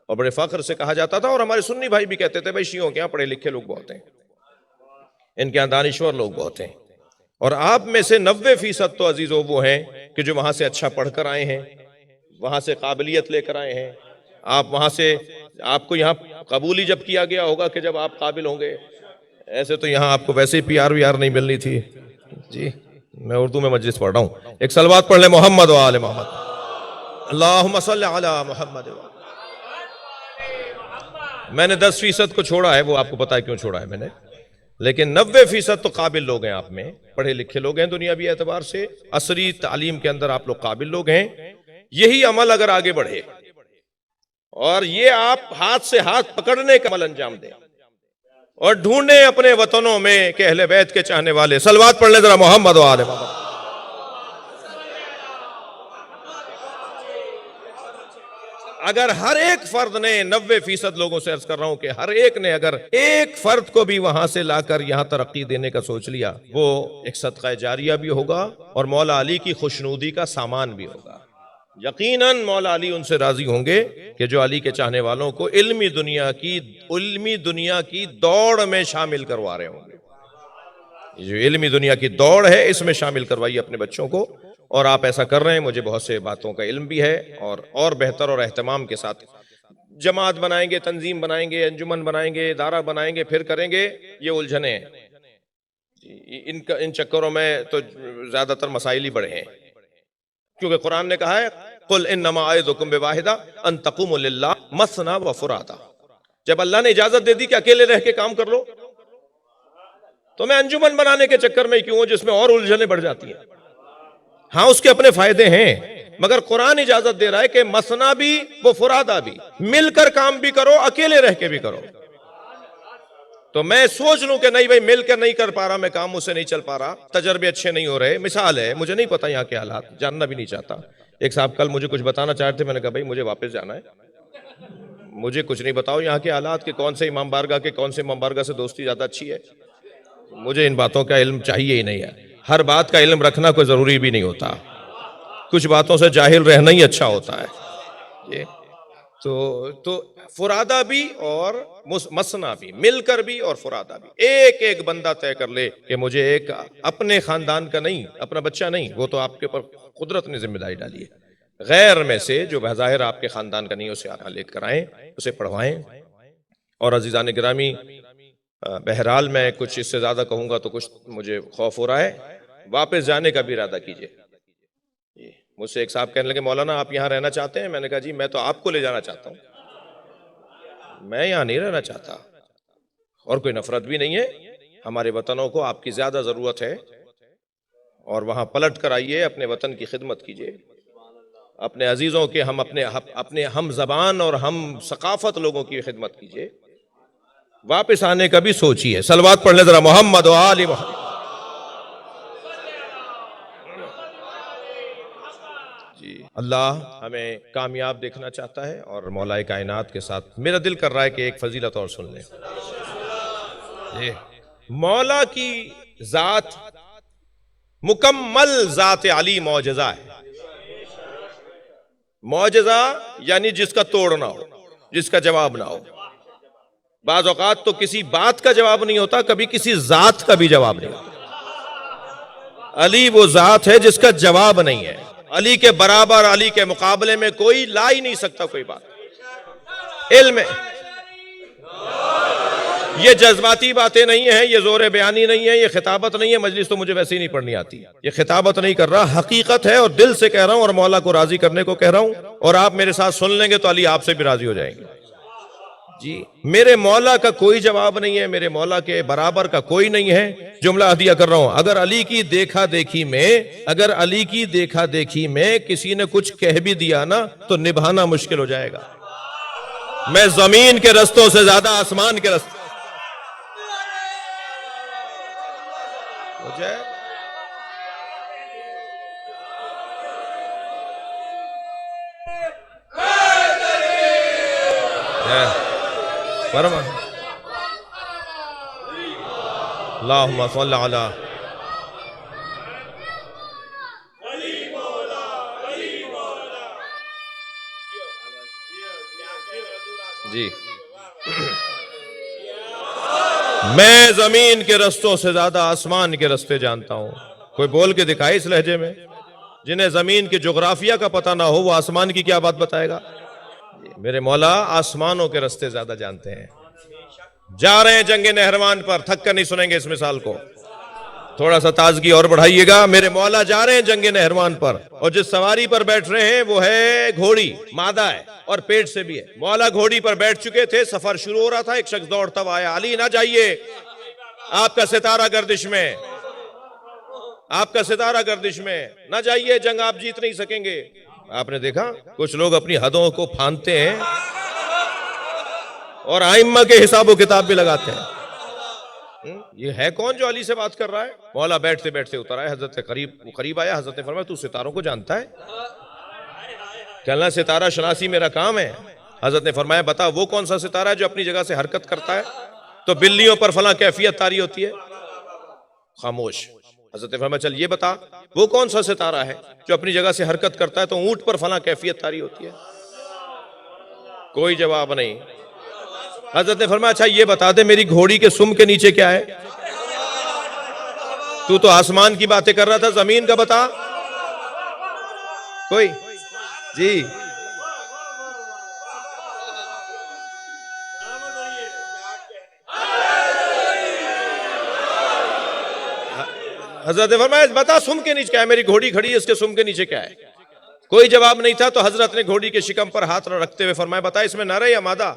اور بڑے فخر سے کہا جاتا تھا، اور ہمارے سنی بھائی بھی کہتے تھے بھائی شیعوں کے یہاں پڑھے لکھے لوگ بہت ہیں، ان کے یہاں دانشور لوگ بہت ہیں۔ اور آپ میں سے 90% تو عزیزو وہ ہیں کہ جو وہاں سے اچھا پڑھ کر آئے ہیں، وہاں سے قابلیت لے کر آئے ہیں۔ آپ وہاں سے، آپ کو یہاں قبولی جب کیا گیا ہوگا کہ جب آپ قابل ہوں گے، ایسے تو یہاں آپ کو ویسے ہی پی آر وی آر نہیں ملنی تھی۔ جی میں اردو میں مجلس پڑھ رہا ہوں، ایک صلوات پڑھ لیں محمد و آل محمد، اللہم صلی علی محمد۔ میں نے 10% کو چھوڑا ہے، وہ آپ کو پتا ہے کیوں چھوڑا ہے میں نے، لیکن 90% تو قابل لوگ ہیں، آپ میں پڑھے لکھے لوگ ہیں، دنیاوی اعتبار سے عصری تعلیم کے اندر آپ لوگ قابل لوگ ہیں۔ یہی عمل اگر آگے بڑھے اور یہ آپ ہاتھ سے ہاتھ پکڑنے کا عمل انجام دیں اور ڈھونڈیں اپنے وطنوں میں کہ اہل بیت کے چاہنے والے، صلوات پڑھ لیں ذرا محمد و آل محمد۔ اگر ہر ایک فرد نے 90% لوگوں سے عرض کر رہا ہوں کہ ہر ایک نے اگر ایک فرد کو بھی وہاں سے لا کر یہاں ترقی دینے کا سوچ لیا، وہ ایک صدقہ جاریہ بھی ہوگا اور مولا علی کی خوشنودی کا سامان بھی ہوگا۔ یقیناً مولا علی ان سے راضی ہوں گے کہ جو علی کے چاہنے والوں کو علمی دنیا کی دوڑ میں شامل کروا رہے ہوں گے۔ جو علمی دنیا کی دوڑ ہے اس میں شامل کروائیے اپنے بچوں کو، اور آپ ایسا کر رہے ہیں، مجھے بہت سے باتوں کا علم بھی ہے، اور بہتر اور اہتمام کے ساتھ جماعت بنائیں گے، تنظیم بنائیں گے، انجمن بنائیں گے، ادارہ بنائیں گے، پھر کریں گے۔ یہ الجھنیں ہیں، ان چکروں میں تو زیادہ تر مسائل ہی بڑے ہیں، کیونکہ قرآن نے کہا ہے قل انما اعظکم بواحدہ ان تقوموا للہ مثنی وفرادا۔ جب اللہ نے اجازت دے دی کہ اکیلے رہ کے کام کر لو، تو میں انجمن بنانے کے چکر میں کیوں ہوں جس میں اور الجھنیں بڑھ جاتی ہیں۔ ہاں اس کے اپنے فائدے ہیں، مگر قرآن اجازت دے رہا ہے کہ مثنا بھی وہ فرادا بھی، مل کر کام بھی کرو، اکیلے رہ کے بھی کرو۔ تو میں سوچ لوں کہ نہیں بھائی مل کر نہیں کر پا رہا میں کام، مجھ سے نہیں چل پا رہا، تجربے اچھے نہیں ہو رہے، مثال ہے مجھے نہیں پتا یہاں کے حالات، جاننا بھی نہیں چاہتا۔ ایک صاحب کل مجھے کچھ بتانا چاہتے تھے، میں نے کہا بھائی مجھے واپس جانا ہے، مجھے کچھ نہیں بتاؤ یہاں کے حالات کہ کون سے امام بارگاہ کے کون سے امام بارگاہ سے دوستی زیادہ اچھی ہے. مجھے ان باتوں کا علم چاہیے ہی نہیں ہے. ہر بات کا علم رکھنا کوئی ضروری بھی نہیں ہوتا. کچھ باتوں سے جاہل رہنا ہی اچھا ہوتا ہے. تو فرادہ بھی اور مسنا بھی، مل کر بھی اور فرادہ بھی. ایک ایک بندہ طے کر لے کہ مجھے ایک اپنے خاندان کا نہیں، اپنا بچہ نہیں، وہ تو آپ کے اوپر قدرت نے ذمہ داری ڈالی ہے. غیر میں سے جو بظاہر آپ کے خاندان کا نہیں، اسے لے کر آئیں، اسے پڑھوائیں. اور عزیزان گرامی، بہرحال میں کچھ اس سے زیادہ کہوں گا تو کچھ مجھے خوف ہو رہا ہے. واپس جانے کا بھی ارادہ کیجئے. مجھ سے ایک صاحب کہنے لگے مولانا آپ یہاں رہنا چاہتے ہیں؟ میں نے کہا جی میں تو آپ کو لے جانا چاہتا ہوں، میں یہاں نہیں رہنا چاہتا. اور کوئی نفرت بھی نہیں ہے. ہمارے وطنوں کو آپ کی زیادہ ضرورت ہے، اور وہاں پلٹ کر آئیے، اپنے وطن کی خدمت کیجئے، اپنے عزیزوں کے اپنے ہم زبان اور ہم ثقافت لوگوں کی خدمت کیجئے. واپس آنے کا بھی سوچیے. صلوات پڑھ لیں ذرا محمد و آل محمد. جی اللہ ہمیں کامیاب دیکھنا چاہتا ہے، اور مولا کائنات کے ساتھ میرا دل کر رہا ہے کہ ایک فضیلت اور سن لیں. مولا کی ذات مکمل ذات علی معجزہ ہے. معجزہ یعنی جس کا توڑ نہ ہو، جس کا جواب نہ ہو. بعض اوقات تو کسی بات کا جواب نہیں ہوتا، کبھی کسی ذات کا بھی جواب نہیں ہوتا. علی وہ ذات ہے جس کا جواب نہیں ہے. علی کے برابر، علی کے مقابلے میں کوئی لا ہی نہیں سکتا کوئی بات. علم یہ جذباتی باتیں نہیں ہیں، یہ زور بیانی نہیں ہے، یہ خطابت نہیں ہے. مجلس تو مجھے ویسے ہی نہیں پڑھنی آتی. یہ خطابت نہیں کر رہا، حقیقت ہے، اور دل سے کہہ رہا ہوں، اور مولا کو راضی کرنے کو کہہ رہا ہوں. اور آپ میرے ساتھ سن لیں گے تو علی آپ سے بھی راضی ہو جائیں گے. جی میرے مولا کا کوئی جواب نہیں ہے، میرے مولا کے برابر کا کوئی نہیں ہے. جملہ عدیہ کر رہا ہوں. اگر علی کی دیکھا دیکھی میں کسی نے کچھ کہہ بھی دیا نا تو نبھانا مشکل ہو جائے گا. میں زمین کے رستوں سے زیادہ آسمان کے رستے ہو جائے. فرما اللہم صلی علی جی. میں زمین کے رستوں سے زیادہ آسمان کے رستے جانتا ہوں. کوئی بول کے دکھائے اس لہجے میں. جنہیں زمین کے جغرافیہ کا پتہ نہ ہو وہ آسمان کی کیا بات بتائے گا. میرے مولا آسمانوں کے رستے زیادہ جانتے ہیں. جا رہے ہیں جنگ نہروان پر، تھک کر نہیں سنیں گے اس مثال کو، تھوڑا سا تازگی اور بڑھائیے گا. میرے مولا جا رہے ہیں جنگ نہروان پر، اور جس سواری پر بیٹھ رہے ہیں وہ ہے گھوڑی، مادہ ہے اور پیٹ سے بھی ہے. مولا گھوڑی پر بیٹھ چکے تھے، سفر شروع ہو رہا تھا. ایک شخص دوڑتا ہوا آیا، علی نہ جائیے، آپ کا ستارہ گردش میں، آپ کا ستارہ گردش میں، نہ جائیے، جنگ آپ جیت نہیں سکیں گے. آپ نے دیکھا کچھ لوگ اپنی حدوں کو پھاندتے ہیں اور ائمہ کے حساب و کتاب بھی لگاتے ہیں. یہ ہے کون جو علی سے بات کر رہا ہے؟ مولا بیٹھتے بیٹھتے اتر آئے، حضرت قریب آیا. حضرت نے فرمایا تو ستاروں کو جانتا ہے؟ کہنا ستارہ شناسی میرا کام ہے. حضرت نے فرمایا بتا وہ کون سا ستارہ ہے جو اپنی جگہ سے حرکت کرتا ہے؟ تو بلیوں پر فلاں کیفیت طاری ہوتی ہے. خاموش. حضرت نے فرمایا چل یہ بتا وہ کون سا ستارہ ہے جو اپنی جگہ سے حرکت کرتا ہے تو اونٹ پر فلاں کیفیت طاری ہوتی ہے. کوئی جواب نہیں. حضرت نے فرمایا اچھا یہ بتا دے میری گھوڑی کے سم کے نیچے کیا ہے؟ تو آسمان کی باتیں کر رہا تھا، زمین کا بتا. کوئی جی حضرت نے فرمایا بتا سم کے نیچے کیا ہے؟ میری گھوڑی کھڑی ہے، اس کے سم کے نیچے کیا ہے؟ کوئی جواب نہیں تھا. تو حضرت نے گھوڑی کے شکم پر ہاتھ رکھتے ہوئے فرمایا بتا اس میں نر ہے یا مادہ؟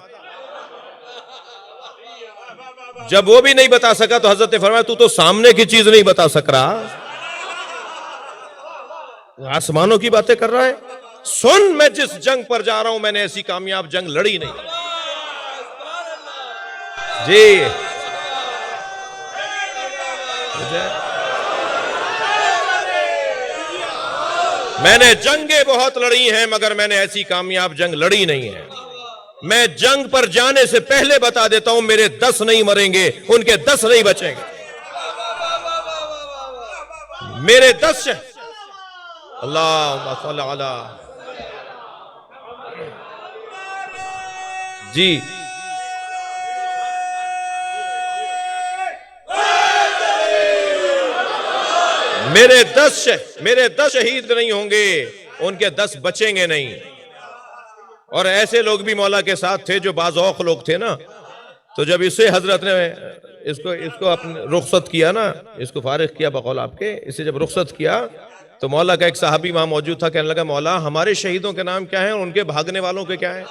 جب وہ بھی نہیں بتا سکا تو حضرت نے فرمایا تو سامنے کی چیز نہیں بتا سک رہا، آسمانوں کی باتیں کر رہا ہے. سن میں جس جنگ پر جا رہا ہوں میں نے ایسی کامیاب جنگ لڑی نہیں. جی میں نے جنگیں بہت لڑی ہیں مگر میں نے ایسی کامیاب جنگ لڑی نہیں ہے. میں جنگ پر جانے سے پہلے بتا دیتا ہوں میرے 10 نہیں مریں گے، ان کے 10 نہیں بچیں گے، میرے 10 اللہم صل علی جی میرے 10 شہید نہیں ہوں گے، ان کے 10 بچیں گے نہیں۔ اور ایسے لوگ بھی مولا کے ساتھ تھے جو بعض اوق لوگ تھے نا، تو جب اسے حضرت نے اس کو اپنے رخصت کیا نا، اس کو فارغ کیا بقول آپ کے، اسے جب رخصت کیا تو مولا کا ایک صحابی وہاں موجود تھا، کہنے لگا مولا ہمارے شہیدوں کے نام کیا ہیں اور ان کے بھاگنے والوں کے کیا ہیں؟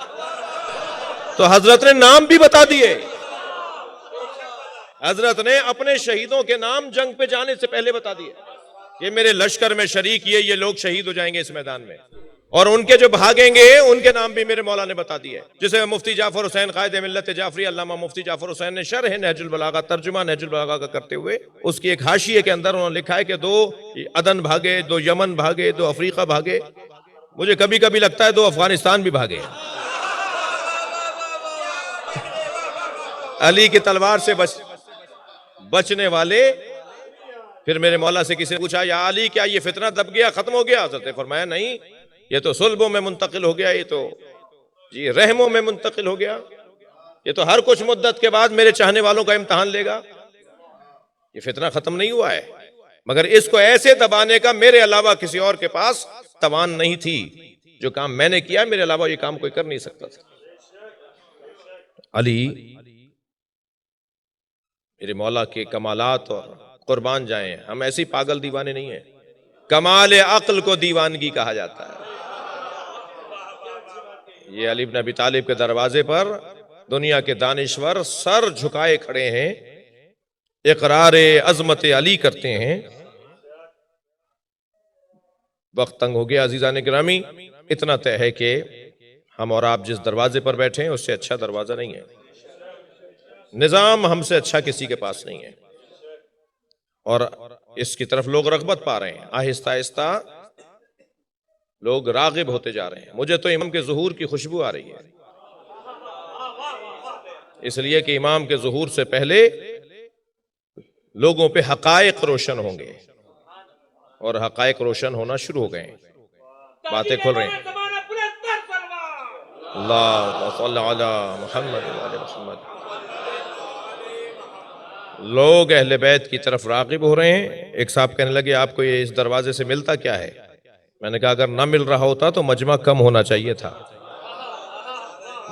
تو حضرت نے نام بھی بتا دیے، حضرت نے اپنے شہیدوں کے نام جنگ پہ جانے سے پہلے بتا دیے، یہ میرے لشکر میں شریک یہ لوگ شہید ہو جائیں گے اس میدان میں، اور ان کے جو بھاگیں گے ان کے نام بھی میرے مولا نے بتا دیے، جسے مفتی جعفر حسین قائد ملت جعفری علامہ مفتی جعفر حسین نے شرح نہج البلاغہ، ترجمہ نہج البلاغہ کا کرتے ہوئے اس کی ایک حاشیے کے اندر انہوں نے لکھا ہے کہ 2 عدن بھاگے، 2 یمن بھاگے، 2 افریقہ بھاگے، مجھے کبھی کبھی لگتا ہے 2 افغانستان بھی بھاگے، علی کی تلوار سے بچنے والے۔ پھر میرے مولا سے کسی نے پوچھا یا علی کیا یہ فتنہ دب گیا، ختم ہو گیا؟ حضرت نے فرمایا نہیں، یہ تو صلبوں میں منتقل ہو گیا، یہ تو جی رحموں میں منتقل ہو گیا، یہ تو ہر کچھ مدت کے بعد میرے چاہنے والوں کا امتحان لے گا، یہ فتنہ ختم نہیں ہوا ہے، مگر اس کو ایسے دبانے کا میرے علاوہ کسی اور کے پاس توان نہیں تھی، جو کام میں نے کیا میرے علاوہ یہ کام کوئی کر نہیں سکتا تھا۔ علی میرے مولا کے کمالات اور قربان جائیں، ہم ایسی پاگل دیوانے نہیں ہیں، کمال عقل کو دیوانگی کہا جاتا ہے۔ یہ علی بن ابی طالب کے دروازے پر دنیا کے دانشور سر جھکائے کھڑے ہیں، اقرار عظمت علی کرتے ہیں۔ وقت تنگ ہو گیا عزیزان گرامی، اتنا طے ہے کہ ہم اور آپ جس دروازے پر بیٹھے ہیں اس سے اچھا دروازہ نہیں ہے، نظام ہم سے اچھا کسی کے پاس نہیں ہے، اور اس کی طرف لوگ رغبت پا رہے ہیں، آہستہ آہستہ لوگ راغب ہوتے جا رہے ہیں۔ مجھے تو امام کے ظہور کی خوشبو آ رہی ہے، اس لیے کہ امام کے ظہور سے پہلے لوگوں پہ حقائق روشن ہوں گے، اور حقائق روشن ہونا شروع ہو گئے ہیں، باتیں کھل رہی ہیں۔ اللہم صل علی محمد وعلی محمد۔ لوگ اہل بیت کی طرف راغب ہو رہے ہیں۔ ایک صاحب کہنے لگے آپ کو یہ اس دروازے سے ملتا کیا ہے؟ میں نے کہا اگر نہ مل رہا ہوتا تو مجمع کم ہونا چاہیے تھا،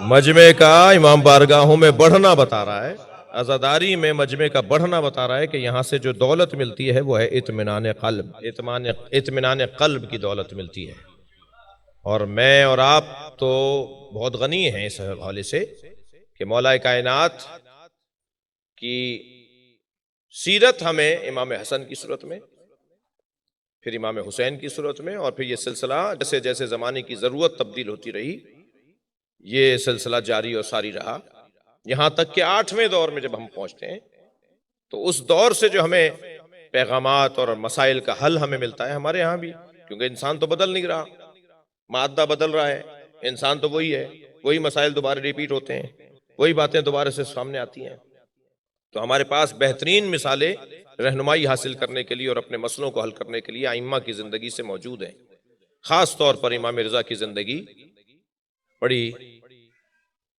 مجمع کا امام بارگاہوں میں بڑھنا بتا رہا ہے، عزاداری میں مجمع کا بڑھنا بتا رہا ہے کہ یہاں سے جو دولت ملتی ہے وہ ہے اطمینان قلب، اطمینان قلب کی دولت ملتی ہے، اور میں اور آپ تو بہت غنی ہیں اس حوالے سے کہ مولا کائنات کی سیرت ہمیں امام حسن کی صورت میں، پھر امام حسین کی صورت میں، اور پھر یہ سلسلہ جیسے جیسے زمانے کی ضرورت تبدیل ہوتی رہی یہ سلسلہ جاری اور ساری رہا، یہاں تک کہ 8ویں دور میں جب ہم پہنچتے ہیں تو اس دور سے جو ہمیں پیغامات اور مسائل کا حل ہمیں ملتا ہے ہمارے ہاں بھی، کیونکہ انسان تو بدل نہیں رہا، مادہ بدل رہا ہے، انسان تو وہی ہے، وہی مسائل دوبارہ ریپیٹ ہوتے ہیں، وہی باتیں دوبارہ سے سامنے آتی ہیں، تو ہمارے پاس بہترین مثالیں رہنمائی حاصل کرنے کے لیے اور اپنے مسئلوں کو حل کرنے کے لیے ائمہ کی زندگی سے موجود ہیں، خاص طور پر امام رضا کی زندگی بڑی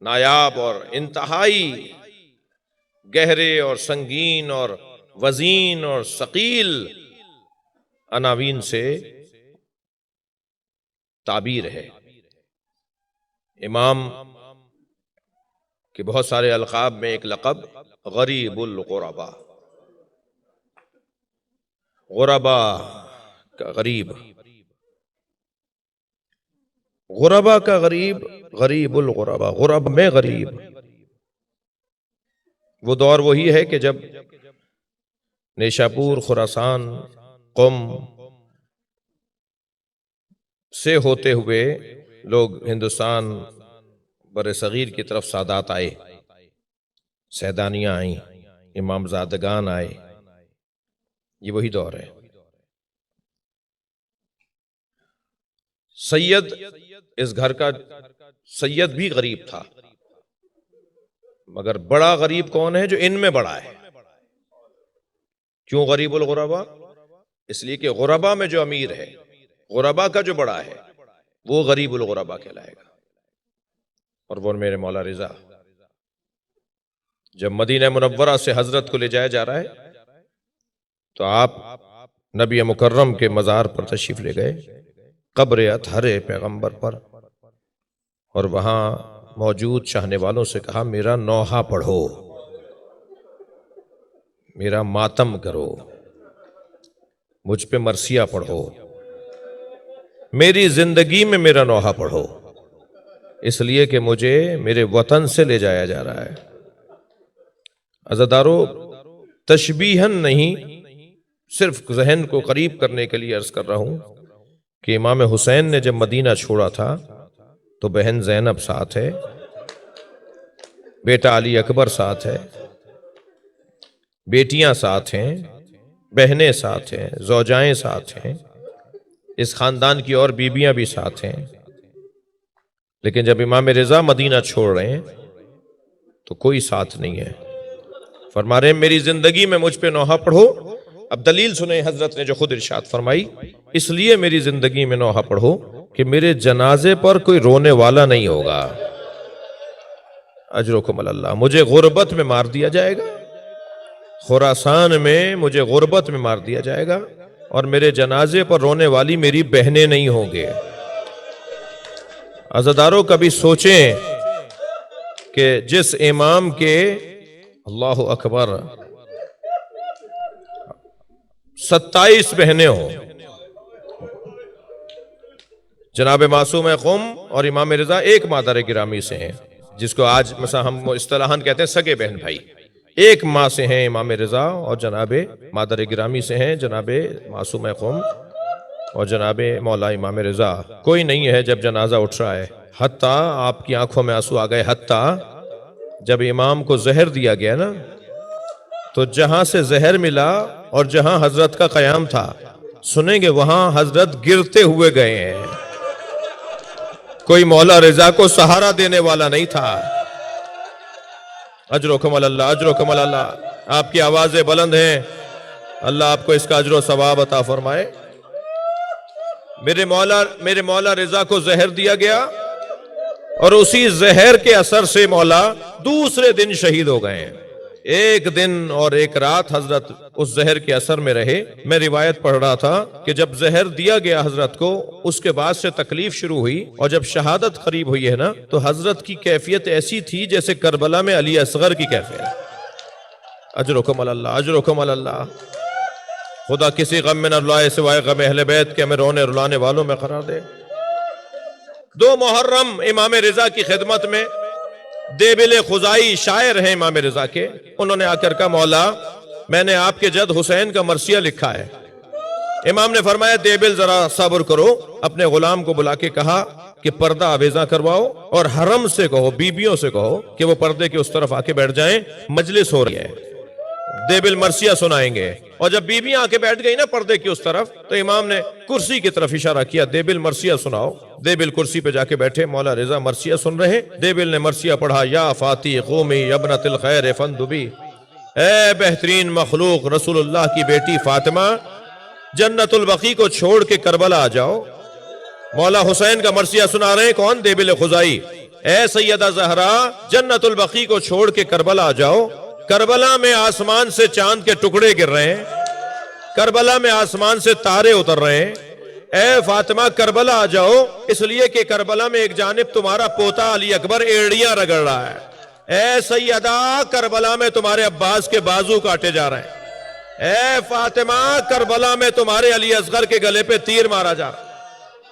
نایاب اور انتہائی گہرے اور سنگین اور وزین اور ثقیل عناوین سے تعبیر ہے۔ امام کے بہت سارے القاب میں ایک لقب غریب الغرباء، غرباء کا غریب، غرباء کا غریب، غریب الغرباء، غرب میں غریب۔ وہ دور وہی ہے کہ جب نیشاپور، خراسان، قم سے ہوتے ہوئے لوگ ہندوستان بر صغیر کی طرف سادات آئے، سیدانیاں آئیں، امام زادگان آئے، یہ وہی دور ہے۔ سید اس گھر کا سید بھی غریب تھا، مگر بڑا غریب کون ہے؟ جو ان میں بڑا ہے۔ کیوں غریب الغربا؟ اس لیے کہ غربا میں جو امیر ہے، غربا کا جو بڑا ہے، وہ غریب الغربا کہلائے گا۔ اور وہ میرے مولا رضا جب مدینہ منورہ سے حضرت کو لے جایا جا رہا ہے تو آپ نبی مکرم کے مزار پر تشریف لے گئے، قبر اطہر پیغمبر پر، اور وہاں موجود چاہنے والوں سے کہا میرا نوحہ پڑھو، میرا ماتم کرو، مجھ پہ مرثیہ پڑھو، میری زندگی میں میرا نوحہ پڑھو، اس لیے کہ مجھے میرے وطن سے لے جایا جا رہا ہے۔ عزادارو، تشبیہن نہیں، صرف ذہن کو قریب کرنے کے لیے عرض کر رہا ہوں کہ امام حسین نے جب مدینہ چھوڑا تھا تو بہن زینب ساتھ ہے، بیٹا علی اکبر ساتھ ہے، بیٹیاں ساتھ ہیں، بہنیں ساتھ ہیں، زوجائیں ساتھ ہیں، اس خاندان کی اور بیویاں بھی ساتھ ہیں۔ لیکن جب امام رضا مدینہ چھوڑ رہے ہیں تو کوئی ساتھ نہیں ہے۔ فرما رہے ہیں میری زندگی میں مجھ پہ نوحہ پڑھو۔ اب دلیل سنیں حضرت نے جو خود ارشاد فرمائی، اس لیے میری زندگی میں نوحہ پڑھو کہ میرے جنازے پر کوئی رونے والا نہیں ہوگا۔ اجرکم اللہ، مجھے غربت میں مار دیا جائے گا، خراسان میں مجھے غربت میں مار دیا جائے گا، اور میرے جنازے پر رونے والی میری بہنیں نہیں ہوں گے۔ عزادارو، کبھی سوچیں کہ جس امام کے اللہ اکبر 27 بہنیں ہوں، جناب معصوم قم اور امام رضا ایک مادر گرامی سے ہیں، جس کو آج مثلا ہم اصطلاحاً کہتے ہیں سگے بہن بھائی، ایک ماں سے ہیں امام رضا، اور جناب مادر گرامی سے ہیں جناب معصوم قم اور جناب مولا امام رضا۔ کوئی نہیں ہے جب جنازہ اٹھ رہا ہے، حتیٰ آپ کی آنکھوں میں آنسو آ گئے، حتیٰ جب امام کو زہر دیا گیا نا، تو جہاں سے زہر ملا اور جہاں حضرت کا قیام تھا، سنیں گے وہاں حضرت گرتے ہوئے گئے ہیں، کوئی مولا رضا کو سہارا دینے والا نہیں تھا۔ اجرکم اللہ، اجرکم اللہ، آپ کی آوازیں بلند ہیں، اللہ آپ کو اس کا اجر و ثواب عطا فرمائے۔ میرے مولا رضا کو زہر دیا گیا، اور اسی زہر کے اثر سے مولا دوسرے دن شہید ہو گئے ہیں۔ ایک دن اور ایک رات حضرت اس زہر کے اثر میں رہے۔ میں روایت پڑھ رہا تھا کہ جب زہر دیا گیا حضرت کو، اس کے بعد سے تکلیف شروع ہوئی، اور جب شہادت قریب ہوئی ہے نا، تو حضرت کی کیفیت ایسی تھی جیسے کربلا میں علی اصغر کی کیفیت۔ اجرکم اللہ، اجرکم اللہ، خدا کسی غم میں نہ رلائے سوائے غم اہل بیت کے، ہمیں رونے رلانے والوں میں قرار دے۔ 2 محرم امام رضا کی خدمت میں دیبل خزائی شاعر ہیں امام رضا کے، انہوں نے آ کر کہا مولا میں نے آپ کے جد حسین کا مرثیہ لکھا ہے۔ امام نے فرمایا دیبل ذرا صبر کرو، اپنے غلام کو بلا کے کہا کہ پردہ آویزاں کرواؤ، اور حرم سے کہو، بیبیوں سے کہو کہ وہ پردے کے اس طرف آ کے بیٹھ جائیں، مجلس ہو رہی ہے، دیبل مرثیہ سنائیں گے۔ اور جب بیبیاں آ کے بیٹھ گئی نا پردے کی اس طرف، تو امام نے کرسی کی طرف اشارہ کیا، دیبل مرثیہ سناؤ۔ دیبل کرسی پہ جا کے بیٹھے، مولا رضا مرثیہ سن رہے۔ دیبل نے مرثیہ پڑھا، یا فاتی قومی ابنت الخیر فندبی، اے بہترین مخلوق رسول اللہ کی بیٹی فاطمہ، جنت البقیع کو چھوڑ کے کربلا آ جاؤ۔ مولا حسین کا مرثیہ سنا رہے ہیں، کون؟ دیبل خزائی۔ اے سیدہ زہرا، جنت البقیع کو چھوڑ کے کربلا آ جاؤ، کربلا میں آسمان سے چاند کے ٹکڑے گر رہے ہیں، کربلا میں آسمان سے تارے اتر رہے ہیں۔ اے فاطمہ کربلا آ جاؤ، اس لیے کہ کربلا میں ایک جانب تمہارا پوتا علی اکبر ایڑیاں رگڑ رہا ہے۔ اے سیدہ کربلا میں تمہارے عباس کے بازو کاٹے جا رہے ہیں۔ اے فاطمہ کربلا میں تمہارے علی اصغر کے گلے پہ تیر مارا جا رہا ہے۔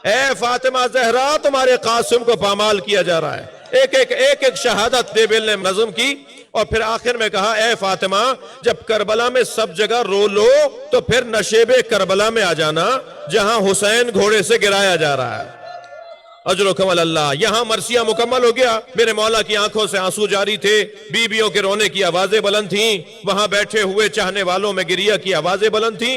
اے فاطمہ زہرا تمہارے قاسم کو پامال کیا جا رہا ہے۔ ایک شہادت دیبل نے نظم کی، اور پھر آخر میں کہا اے فاطمہ جب کربلا میں سب جگہ رو لو تو پھر نشیب کربلا میں آ جانا جہاں حسین گھوڑے سے گرایا جا رہا ہے۔ اجرکم اللہ، یہاں مرثیہ مکمل ہو گیا۔ میرے مولا کی آنکھوں سے آنسو جاری تھے، بیویوں کے رونے کی آوازیں بلند تھیں، وہاں بیٹھے ہوئے چاہنے والوں میں گریہ کی آوازیں بلند تھیں۔